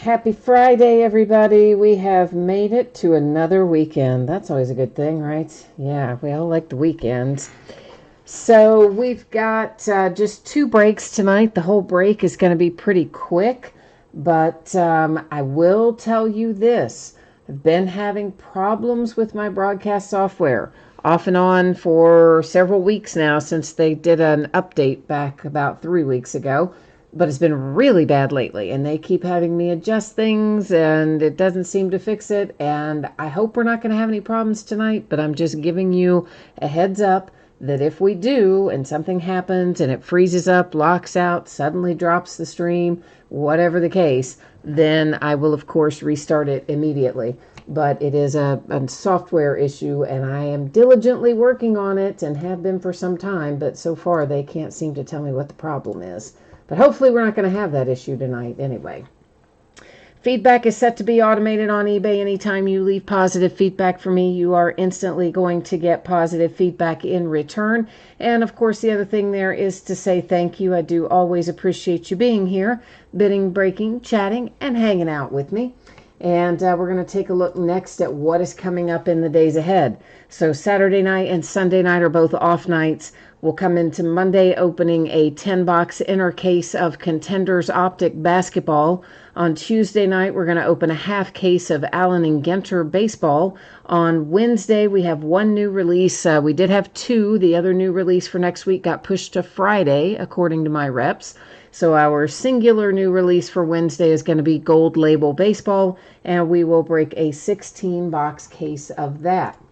Happy Friday, everybody. We have made it to another weekend. That's always a good thing, right? Yeah, we all like the weekends. So we've got just two breaks tonight. The whole break is going to be pretty quick, but I will tell you this. I've been having problems with my broadcast software off and on for several weeks now since they did an update back about 3 weeks ago. But it's been really bad lately, and they keep having me adjust things, and it doesn't seem to fix it. And I hope we're not going to have any problems tonight, but I'm just giving you a heads up that if we do and something happens and it freezes up, locks out, suddenly drops the stream, whatever the case, then I will, of course, restart it immediately. But it is a software issue, and I am diligently working on it and have been for some time, but so far they can't seem to tell me what the problem is. But hopefully we're not going to have that issue tonight anyway. Feedback is set to be automated on eBay. Anytime you leave positive feedback for me, you are instantly going to get positive feedback in return. And of course, the other thing there is to say thank you. I do always appreciate you being here, bidding, breaking, chatting, and hanging out with me. And we're going to take a look next at what is coming up in the days ahead. So Saturday night and Sunday night are both off nights. We'll come into Monday opening a 10-box inner case of Contenders Optic basketball. On Tuesday night, we're going to open a half case of Allen and Genter baseball. On Wednesday, we have one new release. We did have two. The other new release for next week got pushed to Friday, according to my reps. So our singular new release for Wednesday is going to be Gold Label Baseball, and we will break a 16-box case of that.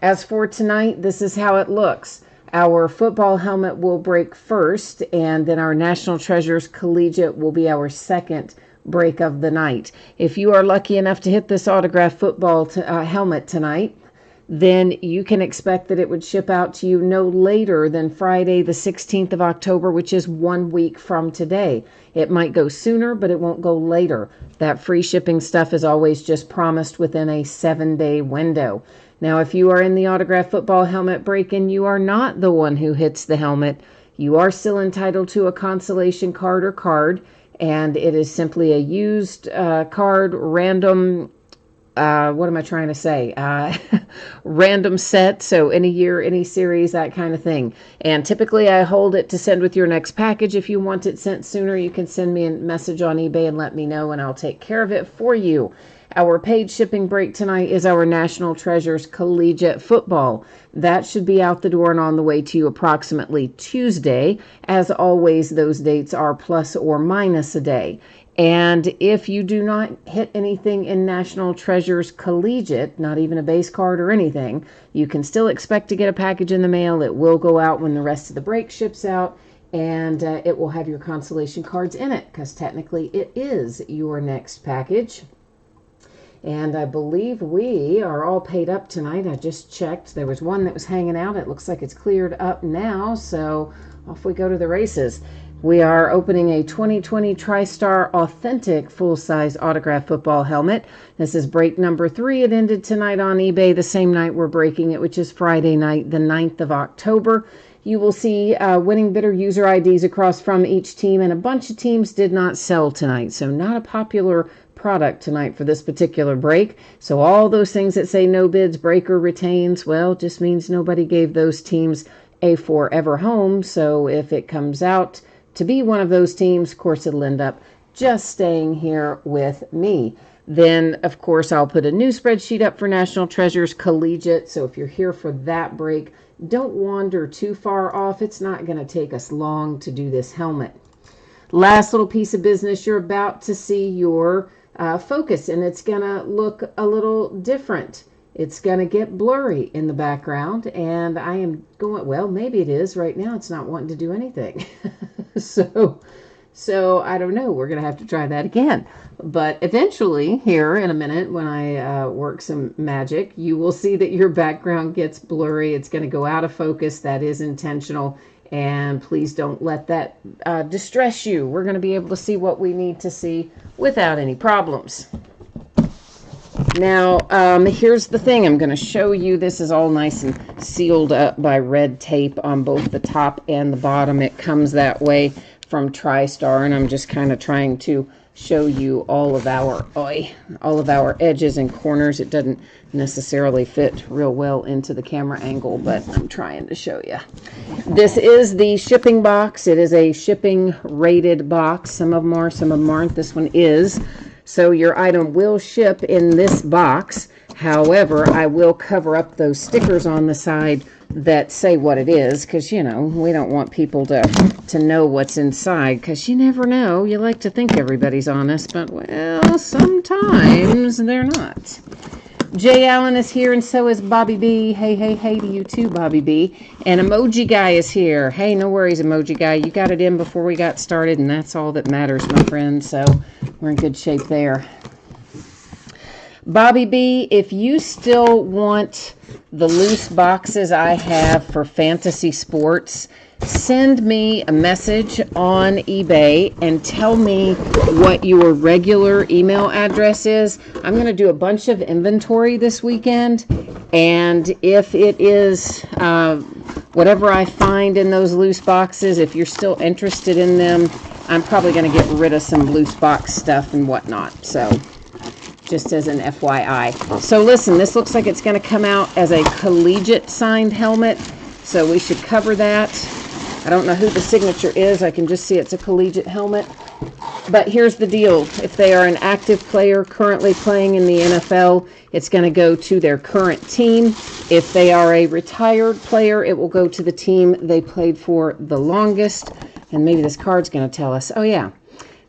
As for tonight, this is how it looks. Our football helmet will break first, and then our National Treasures Collegiate will be our second break of the night. If you are lucky enough to hit this autographed football helmet tonight, then you can expect that it would ship out to you no later than Friday the 16th of October, which is 1 week from today. It might go sooner, but it won't go later. That free shipping stuff is always just promised within a 7-day window. Now, if you are in the autographed football helmet break and you are not the one who hits the helmet, you are still entitled to a consolation card or card, and it is simply a used card, random what am I trying to say? Random set, so any year, any series, that kind of thing. And typically I hold it to send with your next package. If you want it sent sooner, you can send me a message on eBay and let me know, and I'll take care of it for you. Our paid shipping break tonight is our National Treasures Collegiate Football. That should be out the door and on the way to you approximately Tuesday. As always, those dates are plus or minus a day. And if you do not hit anything in National Treasures Collegiate, not even a base card or anything, you can still expect to get a package in the mail. It will go out when the rest of the break ships out, and it will have your consolation cards in it, because technically it is your next package. And I believe we are all paid up tonight. I just checked. There was one that was hanging out. It looks like it's cleared up now, so off we go to the races. We are opening a 2020 Tristar Authentic full-size autographed football helmet. This is break number 3. It ended tonight on eBay the same night we're breaking it, which is Friday night, the 9th of October. You will see winning bidder user IDs across from each team, and a bunch of teams did not sell tonight, so not a popular product tonight for this particular break. So all those things that say no bids, breaker retains, well, just means nobody gave those teams a forever home. So if it comes out to be one of those teams, of course, it'll end up just staying here with me. Then, of course, I'll put a new spreadsheet up for National Treasures Collegiate. So if you're here for that break, don't wander too far off. It's not going to take us long to do this helmet. Last little piece of business, you're about to see your focus, and it's going to look a little different. It's going to get blurry in the background, and I am going, well, maybe it is. Right now it's not wanting to do anything. So I don't know. We're going to have to try that again. But eventually, here in a minute, when I work some magic, you will see that your background gets blurry. It's going to go out of focus. That is intentional. And please don't let that distress you. We're going to be able to see what we need to see without any problems. Now, here's the thing. I'm going to show you. This is all nice and sealed up by red tape on both the top and the bottom. It comes that way from Tristar, and I'm just kind of trying to show you all of our edges and corners. It doesn't necessarily fit real well into the camera angle, but I'm trying to show you. This is the shipping box. It is a shipping rated box. Some of them are, some of them aren't. This one is. So your item will ship in this box. However, I will cover up those stickers on the side that say what it is, because, you know, we don't want people to know what's inside, because you never know. You like to think everybody's honest, but, well, sometimes they're not. Jay Allen is here, and so is Bobby B. Hey, hey, hey to you too, Bobby B. And Emoji Guy is here. Hey, no worries, Emoji Guy. You got it in before we got started, and that's all that matters, my friend. So we're in good shape there. Bobby B, if you still want the loose boxes I have for fantasy sports, send me a message on eBay and tell me what your regular email address is. I'm going to do a bunch of inventory this weekend, and if it is whatever I find in those loose boxes, if you're still interested in them, I'm probably going to get rid of some loose box stuff and whatnot. So just as an FYI. So listen, this looks like it's going to come out as a collegiate signed helmet, so we should cover that. I don't know who the signature is. I can just see it's a collegiate helmet. But here's the deal. If they are an active player currently playing in the NFL, it's going to go to their current team. If they are a retired player, it will go to the team they played for the longest. And maybe this card's going to tell us. Oh, yeah.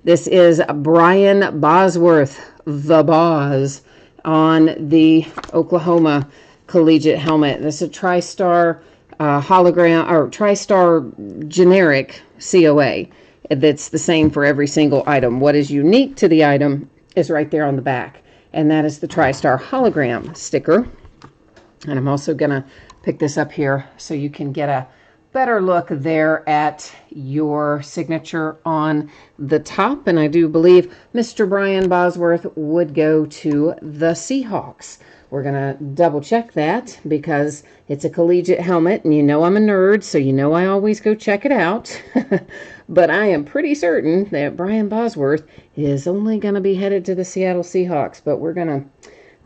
This is Brian Bosworth, the Boz, on the Oklahoma collegiate helmet. This is a Tristar hologram, or Tristar generic COA. That's the same for every single item. What is unique to the item is right there on the back, and that is the Tristar hologram sticker. And I'm also going to pick this up here so you can get a better look there at your signature on the top. And I do believe Mr. Brian Bosworth would go to the Seahawks. We're going to double check that because it's a collegiate helmet, and you know I'm a nerd, so you know I always go check it out. But I am pretty certain that Brian Bosworth is only going to be headed to the Seattle Seahawks. But we're going to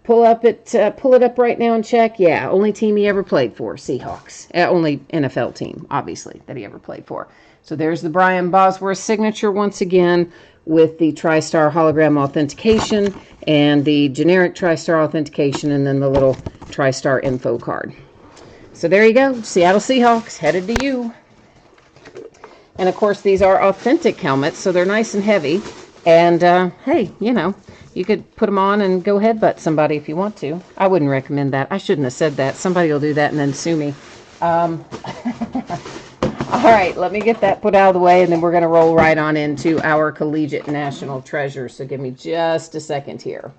pull it up right now and check. Yeah, only team he ever played for, Seahawks. Only NFL team, obviously, that he ever played for. So there's the Brian Bosworth signature once again with the Tristar hologram authentication and the generic Tristar authentication, and then the little Tristar info card. So there you go. Seattle Seahawks headed to you. And of course, these are authentic helmets, so they're nice and heavy. And hey, you know, you could put them on and go headbutt somebody if you want to. I wouldn't recommend that. I shouldn't have said that. Somebody will do that and then sue me. All right, let me get that put out of the way, and then we're going to roll right on into our collegiate national treasure. So give me just a second here.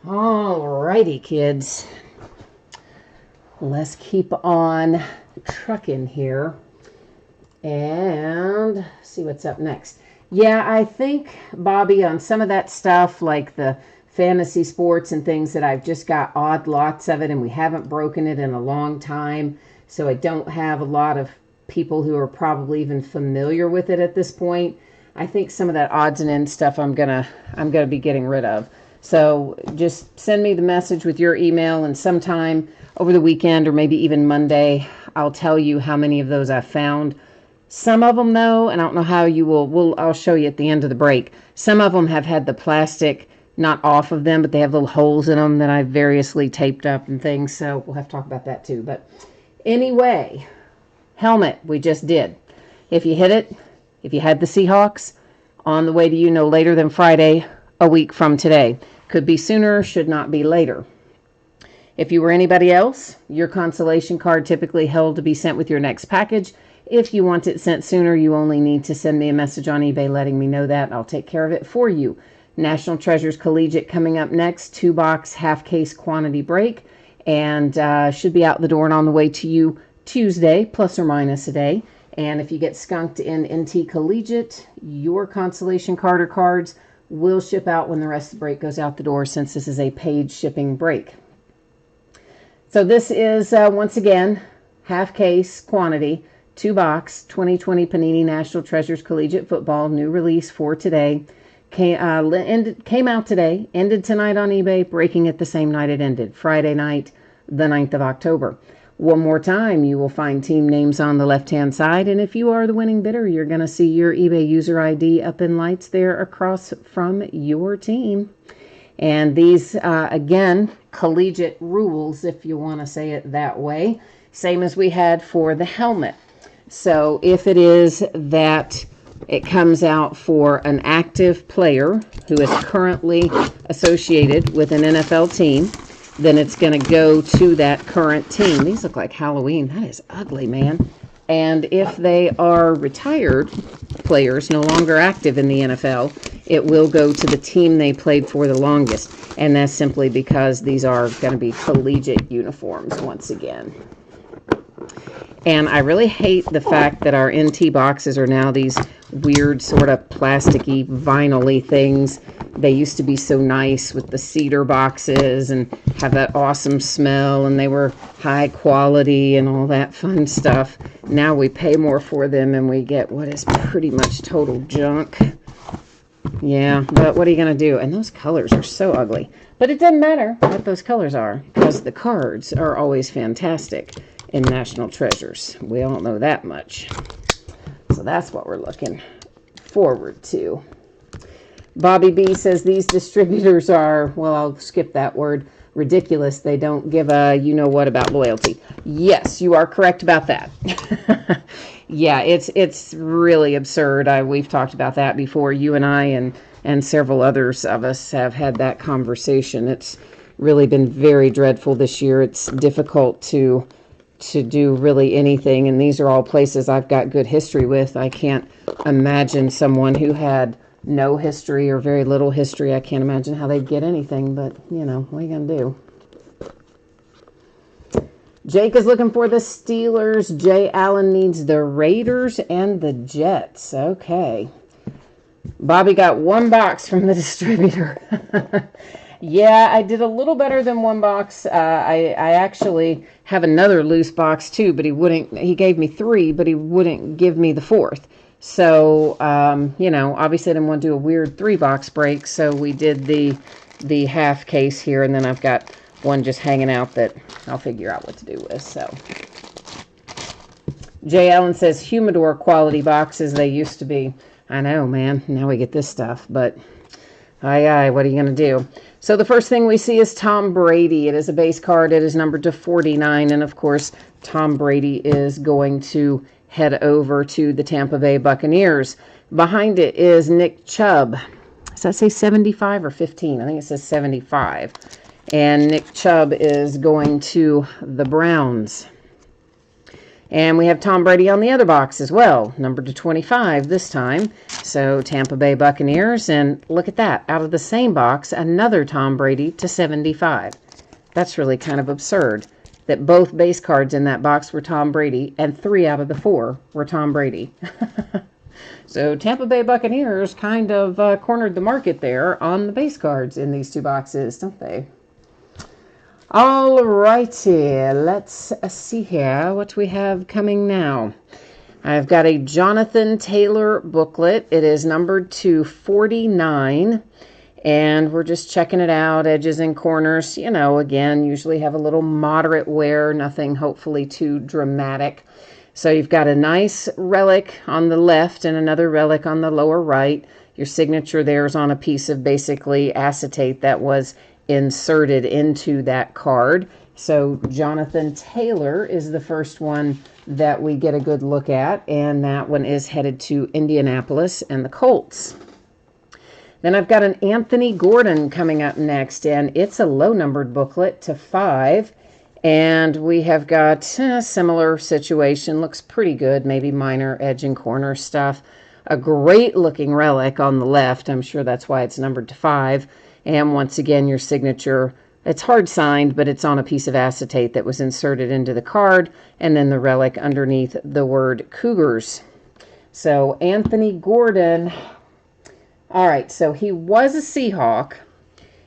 All righty, kids. Let's keep on trucking here and see what's up next. Yeah, I think, Bobby, on some of that stuff, like the fantasy sports and things, that I've just got odd lots of it, and we haven't broken it in a long time, so I don't have a lot of people who are probably even familiar with it at this point. I think some of that odds and ends stuff I'm gonna be getting rid of. So just send me the message with your email, and sometime over the weekend or maybe even Monday, I'll tell you how many of those I found. Some of them, though, and I don't know how you I'll show you at the end of the break. Some of them have had the plastic not off of them, but they have little holes in them that I've variously taped up and things. So we'll have to talk about that too. But anyway, helmet we just did. If you hit it, if you had the Seahawks, on the way to you no later than Friday, a week from today. Could be sooner, should not be later. If you were anybody else, your consolation card typically held to be sent with your next package. If you want it sent sooner, you only need to send me a message on eBay letting me know that. I'll take care of it for you. National Treasures Collegiate coming up next. 2-box, half-case quantity break. And should be out the door and on the way to you Tuesday, plus or minus a day. And if you get skunked in NT Collegiate, your consolation card or cards will ship out when the rest of the break goes out the door, since this is a paid shipping break. So this is, once again, half case quantity, 2-box, 2020 Panini National Treasures Collegiate Football, new release for today. Came out today, ended tonight on eBay, breaking it the same night it ended, Friday night, the 9th of October. One more time, you will find team names on the left-hand side, and if you are the winning bidder, you're going to see your eBay user ID up in lights there across from your team. And these, again, collegiate rules, if you want to say it that way, same as we had for the helmet. So if it is that it comes out for an active player who is currently associated with an NFL team, then it's going to go to that current team. These look like Halloween. That is ugly, man. And if they are retired players, no longer active in the NFL, it will go to the team they played for the longest. And that's simply because these are going to be collegiate uniforms once again. And I really hate the fact that our NT boxes are now these weird sort of plasticky, vinyl-y things. They used to be so nice with the cedar boxes and have that awesome smell, and they were high quality and all that fun stuff. Now we pay more for them and we get what is pretty much total junk. Yeah, but what are you going to do? And those colors are so ugly. But it doesn't matter what those colors are, because the cards are always fantastic in National Treasures. We all know that much. So that's what we're looking forward to. Bobby B says these distributors are, well, I'll skip that word, ridiculous. They don't give a you-know-what about loyalty. Yes, you are correct about that. Yeah, it's really absurd. We've talked about that before. You and I and several others of us have had that conversation. It's really been very dreadful this year. It's difficult to do really anything, and these are all places I've got good history with. I can't imagine someone who had no history or very little history. I can't imagine how they'd get anything, but, you know, what are you going to do? Jake is looking for the Steelers. Jay Allen needs the Raiders and the Jets. Okay. Bobby got 1 box from the distributor. Yeah, I did a little better than 1 box. I actually have another loose box too, but he gave me 3, but he wouldn't give me the 4th. So, you know, obviously I didn't want to do a weird 3-box break, so we did the half case here, and then I've got one just hanging out that I'll figure out what to do with. So, Jay Allen says humidor quality boxes they used to be. I know, man. Now we get this stuff, but aye, what are you going to do? So the first thing we see is Tom Brady. It is a base card. It is numbered to 49, and of course, Tom Brady is going to head over to the Tampa Bay Buccaneers. Behind it is Nick Chubb. Does that say 75 or 15? I think it says 75. And Nick Chubb is going to the Browns. And we have Tom Brady on the other box as well, numbered to 25 this time. So Tampa Bay Buccaneers, and look at that. Out of the same box, another Tom Brady to 75. That's really kind of absurd that both base cards in that box were Tom Brady, and 3 out of the 4 were Tom Brady. So Tampa Bay Buccaneers kind of cornered the market there on the base cards in these 2 boxes, don't they? All righty, let's see here what we have coming now. I've got a Jonathan Taylor booklet. It is numbered to 49, and we're just checking it out. Edges and corners, you know, again, usually have a little moderate wear, nothing hopefully too dramatic. So you've got a nice relic on the left and another relic on the lower right. Your signature there is on a piece of basically acetate that was inserted into that card. So Jonathan Taylor is the first one that we get a good look at, and that one is headed to Indianapolis and the Colts. Then I've got an Anthony Gordon coming up next, and it's a low-numbered booklet to 5, and we have got a similar situation. Looks pretty good, maybe minor edge and corner stuff. A great-looking relic on the left. I'm sure that's why it's numbered to 5. And once again, your signature, it's hard signed, but it's on a piece of acetate that was inserted into the card, and then the relic underneath the word Cougars. So Anthony Gordon, all right, so he was a Seahawk.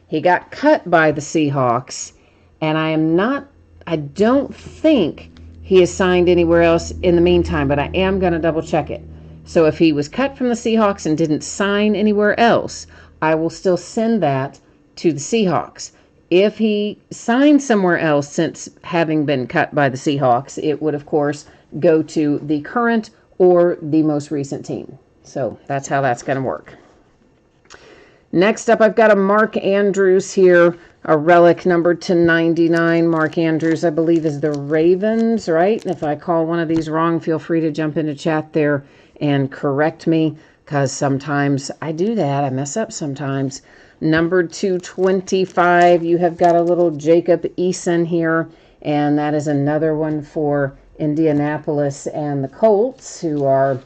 He got cut by the Seahawks, and I don't think he is signed anywhere else in the meantime, but I am going to double check it. So if he was cut from the Seahawks and didn't sign anywhere else, I will still send that to the Seahawks. If he signed somewhere else since having been cut by the Seahawks, it would, of course, go to the current or the most recent team. So that's how that's going to work. Next up, I've got a Mark Andrews here, a relic numbered to 99. Mark Andrews, I believe, is the Ravens, right? If I call one of these wrong, feel free to jump into chat there and correct me, because sometimes I do that. I mess up sometimes. Numbered to 25, you have got a little Jacob Eason here, and that is another one for Indianapolis and the Colts, who are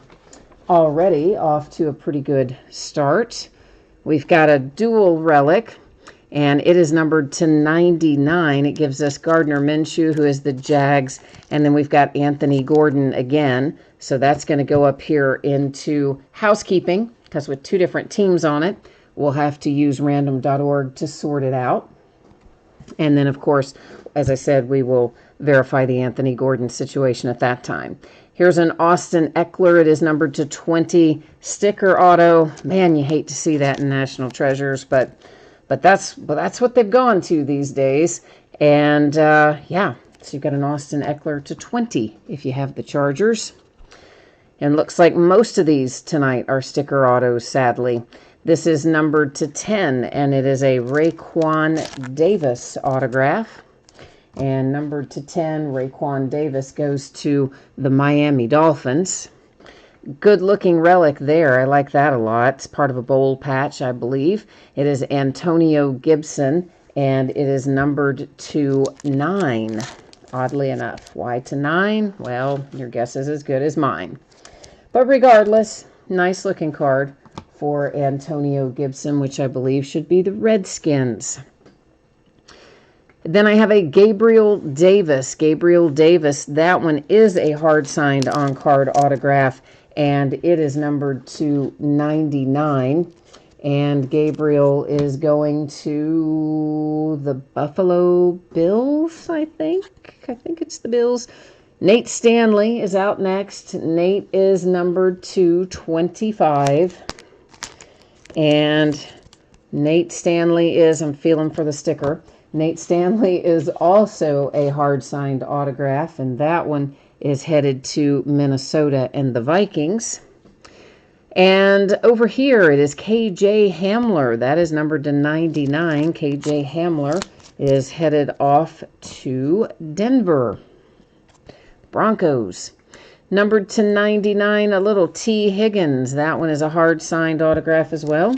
already off to a pretty good start. We've got a dual relic, and it is numbered to 99. It gives us Gardner Minshew, who is the Jags, and then we've got Anthony Gordon again. So that's going to go up here into housekeeping, because with two different teams on it, we'll have to use random.org to sort it out. And then, of course, as I said, we will verify the Anthony Gordon situation at that time. Here's an Austin Eckler. It is numbered to 20. Sticker auto. Man, you hate to see that in National Treasures, but that's what they've gone to these days. And yeah, so you've got an Austin Eckler to 20 if you have the Chargers. And looks like most of these tonight are sticker autos, sadly. This is numbered to 10, and it is a Raekwon Davis autograph. And numbered to 10, Raekwon Davis goes to the Miami Dolphins. Good looking relic there. I like that a lot. It's part of a bowl patch, I believe. It is Antonio Gibson, and it is numbered to 9, oddly enough. Why to 9? Well, your guess is as good as mine. But regardless, nice looking card for Antonio Gibson, which I believe should be the Redskins. Then I have a Gabriel Davis. Gabriel Davis, that one is a hard-signed on-card autograph, and it is numbered to 99. And Gabriel is going to the Buffalo Bills, I think. I think it's the Bills. Nate Stanley is out next. Nate is numbered to 25. And Nate Stanley is, I'm feeling for the sticker. Nate Stanley is also a hard-signed autograph, and that one is headed to Minnesota and the Vikings. And over here, it is KJ Hamler. That is numbered to 99. KJ Hamler is headed off to Denver Broncos. Numbered to 99, a little T. Higgins. That one is a hard-signed autograph as well.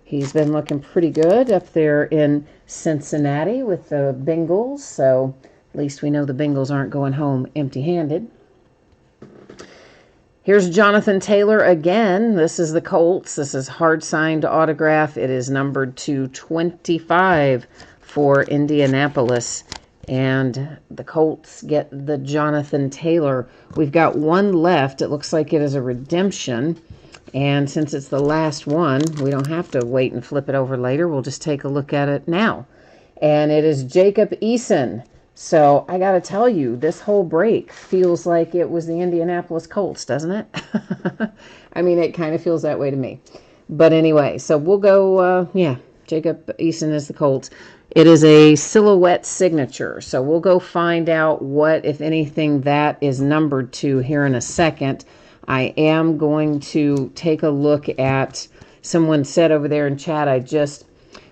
He's been looking pretty good up there in Cincinnati with the Bengals, so at least we know the Bengals aren't going home empty-handed. Here's Jonathan Taylor again. This is the Colts. This is hard-signed autograph. It is numbered to 25 for Indianapolis. And the Colts get the Jonathan Taylor. We've got one left. It looks like it is a redemption. And since it's the last one, we don't have to wait and flip it over later. We'll just take a look at it now. And it is Jacob Eason. So I got to tell you, this whole break feels like it was the Indianapolis Colts, doesn't it? I mean, it kind of feels that way to me. But anyway, so we'll go, Jacob Eason is the Colts. It is a silhouette signature. So we'll go find out what, if anything, that is numbered to here in a second. I am going to take a look at, someone said over there in chat, I just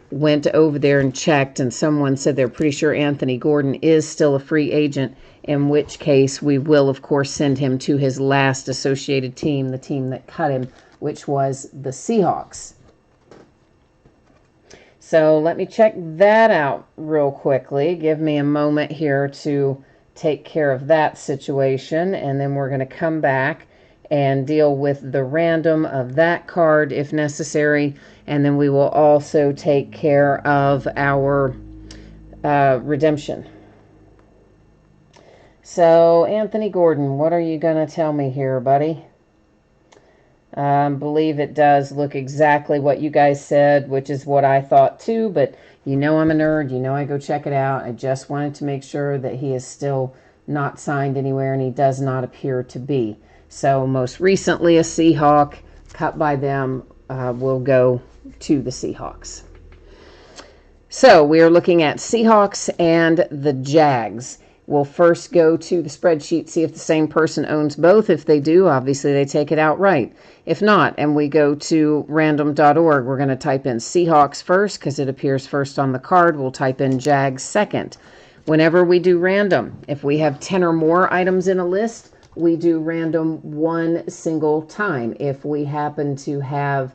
went over there and checked, and someone said they're pretty sure Anthony Gordon is still a free agent, in which case we will, of course, send him to his last associated team, the team that cut him, which was the Seahawks. So let me check that out real quickly. Give me a moment here to take care of that situation, and then we're going to come back and deal with the random of that card if necessary, and then we will also take care of our redemption. So, Anthony Gordon, what are you going to tell me here, buddy? Believe it does look exactly what you guys said, which is what I thought too, but you know I'm a nerd. You know I go check it out. I just wanted to make sure that he is still not signed anywhere, and he does not appear to be. So most recently a Seahawk cut by them will go to the Seahawks. So we are looking at Seahawks and the Jags. We'll first go to the spreadsheet, see if the same person owns both. If they do, obviously they take it outright. If not, and we go to random.org, we're going to type in Seahawks first because it appears first on the card. We'll type in Jags second. Whenever we do random, if we have 10 or more items in a list, we do random one single time. If we happen to have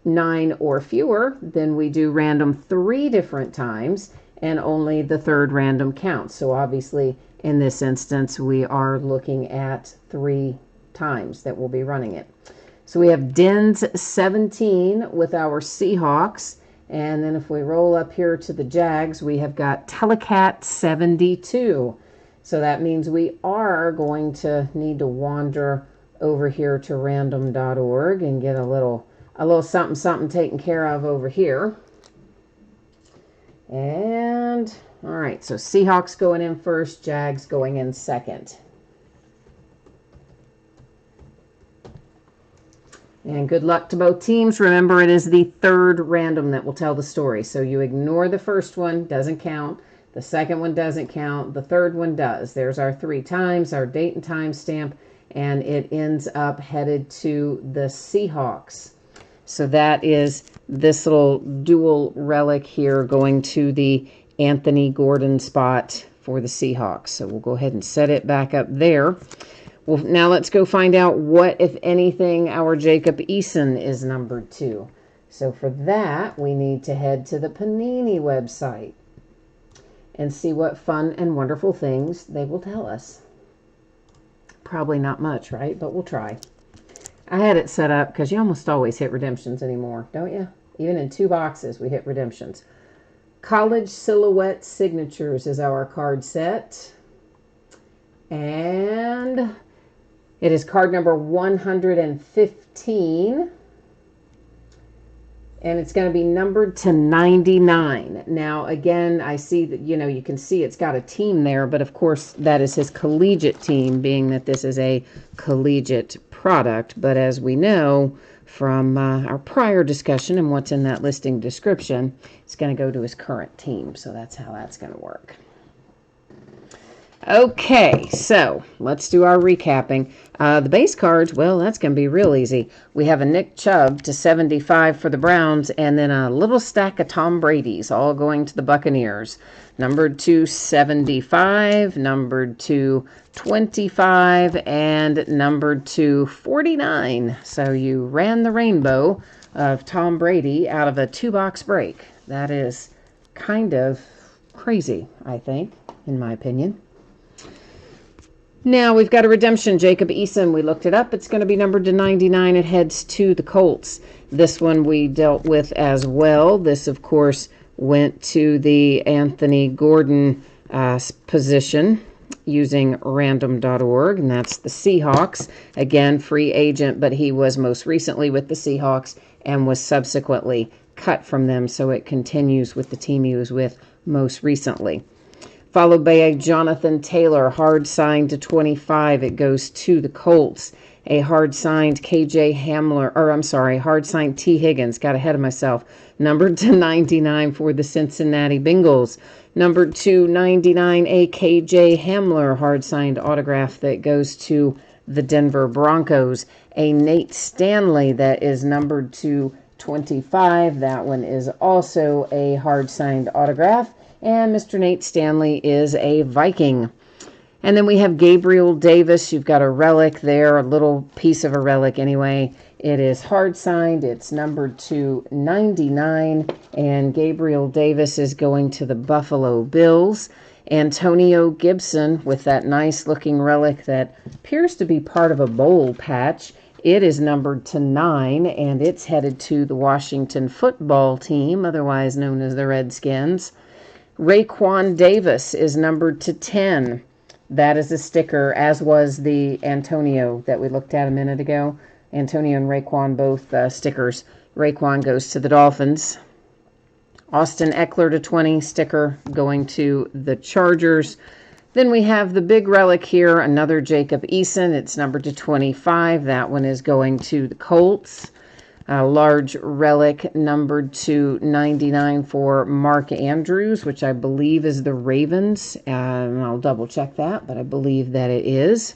9 or fewer, then we do random 3 different times, and only the third random counts. So obviously, in this instance, we are looking at 3 times that we'll be running it. So we have Dens 17 with our Seahawks. And then if we roll up here to the Jags, we have got Telecat 72. So that means we are going to need to wander over here to random.org and get a little something taken care of over here. And all right, so Seahawks going in first, Jags going in second. And good luck to both teams. Remember, it is the third random that will tell the story. So you ignore the first one, doesn't count. The second one doesn't count. The third one does. There's our 3 times, our date and time stamp, and it ends up headed to the Seahawks. So that is this little dual relic here going to the Anthony Gordon spot for the Seahawks. So we'll go ahead and set it back up there. Well, now let's go find out what, if anything, our Jacob Eason is numbered to. So for that, we need to head to the Panini website and see what fun and wonderful things they will tell us. Probably not much, right? But we'll try. I had it set up because you almost always hit redemptions anymore, don't you? Even in 2 boxes, we hit redemptions. College Silhouette Signatures is our card set. And it is card number 115. And it's going to be numbered to 99. Now, again, I see that, you can see it's got a team there, but of course that is his collegiate team, being that this is a collegiate product. But as we know from our prior discussion and what's in that listing description, it's going to go to his current team. So that's how that's going to work. Okay, so let's do our recapping. The base cards, well, that's going to be real easy. We have a Nick Chubb to 75 for the Browns, and then a little stack of Tom Brady's, all going to the Buccaneers. Numbered to 75, numbered to 25, and numbered to 49. So you ran the rainbow of Tom Brady out of a 2-box break. That is kind of crazy, I think, in my opinion. Now we've got a redemption, Jacob Eason. We looked it up. It's going to be numbered to 99. It heads to the Colts. This one we dealt with as well. This, of course, went to the Anthony Gordon position using random.org, and that's the Seahawks. Again, free agent, but he was most recently with the Seahawks and was subsequently cut from them, so it continues with the team he was with most recently. Followed by a Jonathan Taylor, hard signed to 25. It goes to the Colts. A hard signed hard signed T. Higgins, got ahead of myself, numbered to 99 for the Cincinnati Bengals. Numbered to 99, a KJ Hamler, hard signed autograph that goes to the Denver Broncos. A Nate Stanley that is numbered to 25. That one is also a hard signed autograph. And Mr. Nate Stanley is a Viking. And then we have Gabriel Davis. You've got a relic there, a little piece of a relic anyway. It is hard signed. It's numbered to 99. And Gabriel Davis is going to the Buffalo Bills. Antonio Gibson with that nice looking relic that appears to be part of a bowl patch. It is numbered to 9, and it's headed to the Washington football team, otherwise known as the Redskins. Raekwon Davis is numbered to 10. That is a sticker, as was the Antonio that we looked at a minute ago. Antonio and Raekwon, both stickers. Raekwon goes to the Dolphins. Austin Eckler to 20 sticker going to the Chargers. Then we have the big relic here, another Jacob Eason. It's numbered to 25. That one is going to the Colts. A large relic numbered to 99 for Mark Andrews, which I believe is the Ravens. I'll double check that, but I believe that it is.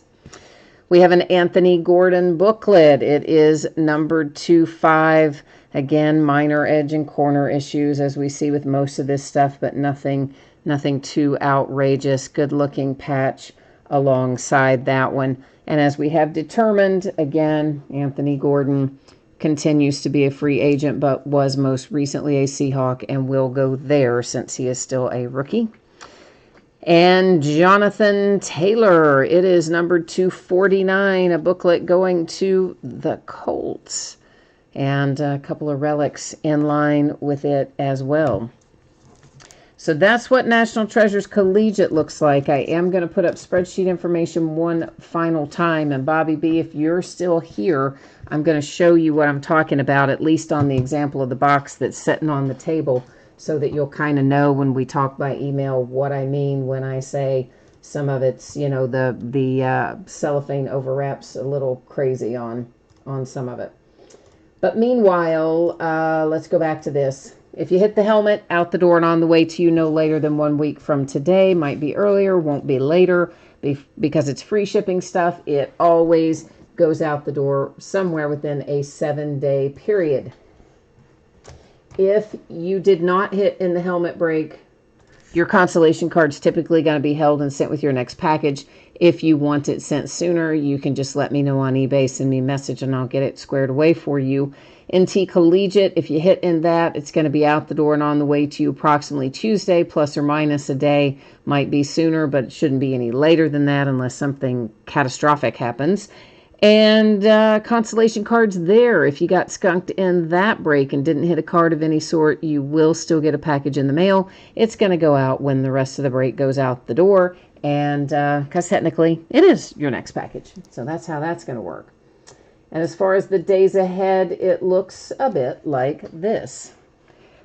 We have an Anthony Gordon booklet. It is numbered to 5. Again, minor edge and corner issues, as we see with most of this stuff, but nothing too outrageous. Good looking patch alongside that one. And as we have determined, again, Anthony Gordon continues to be a free agent, but was most recently a Seahawk and will go there since he is still a rookie. And Jonathan Taylor, it is numbered 249, a booklet going to the Colts. And a couple of relics in line with it as well. So that's what National Treasures Collegiate looks like. I am going to put up spreadsheet information one final time. And Bobby B, if you're still here, I'm going to show you what I'm talking about, at least on the example of the box that's sitting on the table, so that you'll kind of know when we talk by email what I mean when I say some of it's, the cellophane overwraps a little crazy on some of it. But meanwhile, let's go back to this. If you hit the helmet, out the door and on the way to you no later than 1 week from today. Might be earlier, won't be later. Because it's free shipping stuff, it always goes out the door somewhere within a 7-day period. If you did not hit in the helmet break, your consolation card's typically going to be held and sent with your next package. If you want it sent sooner, you can just let me know on eBay, send me a message, and I'll get it squared away for you. NT Collegiate, if you hit in that, it's going to be out the door and on the way to you approximately Tuesday, plus or minus a day. Might be sooner, but it shouldn't be any later than that unless something catastrophic happens. And consolation cards there. If you got skunked in that break and didn't hit a card of any sort, you will still get a package in the mail. It's going to go out when the rest of the break goes out the door. And because technically it is your next package. So that's how that's going to work. And as far as the days ahead, it looks a bit like this.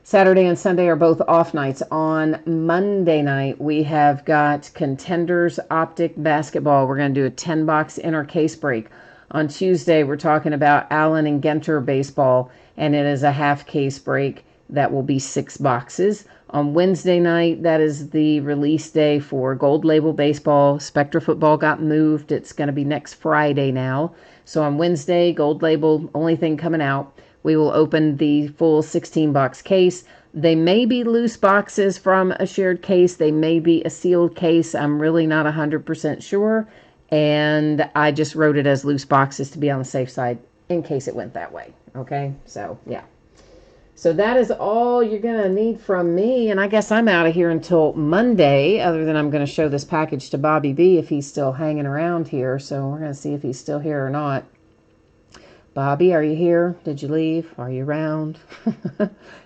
Saturday and Sunday are both off nights. On Monday night, we have got Contenders Optic Basketball. We're going to do a 10-box inner case break. On Tuesday, we're talking about Allen and Genter Baseball, and it is a half case break that will be 6 boxes. On Wednesday night, that is the release day for Gold Label Baseball. Spectra Football got moved. It's going to be next Friday now. So on Wednesday, Gold Label, only thing coming out. We will open the full 16-box case. They may be loose boxes from a shared case. They may be a sealed case. I'm really not 100% sure. And I just wrote it as loose boxes to be on the safe side in case it went that way. Okay, so yeah. So that is all you're going to need from me. And I guess I'm out of here until Monday, other than I'm going to show this package to Bobby B if he's still hanging around here. So we're going to see if he's still here or not. Bobby, are you here? Did you leave? Are you around?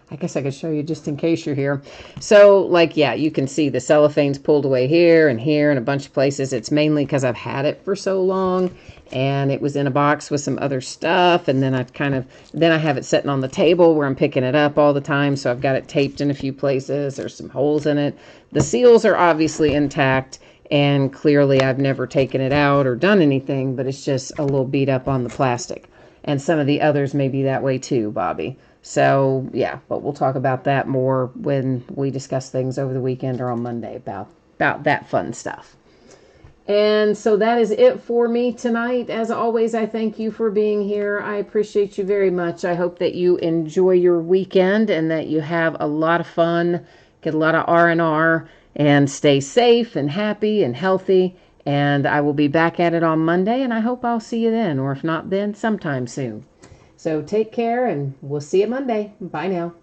I guess I could show you just in case you're here. So, yeah, you can see the cellophane's pulled away here and a bunch of places. It's mainly because I've had it for so long, and it was in a box with some other stuff, and then I have it sitting on the table where I'm picking it up all the time, so I've got it taped in a few places. There's some holes in it. The seals are obviously intact, and clearly I've never taken it out or done anything, but it's just a little beat up on the plastic. And some of the others may be that way too, Bobby. So, yeah, but we'll talk about that more when we discuss things over the weekend or on Monday about that fun stuff. And so that is it for me tonight. As always, I thank you for being here. I appreciate you very much. I hope that you enjoy your weekend and that you have a lot of fun, get a lot of R&R, and stay safe and happy and healthy. And I will be back at it on Monday, and I hope I'll see you then, or if not then, sometime soon. So take care, and we'll see you Monday. Bye now.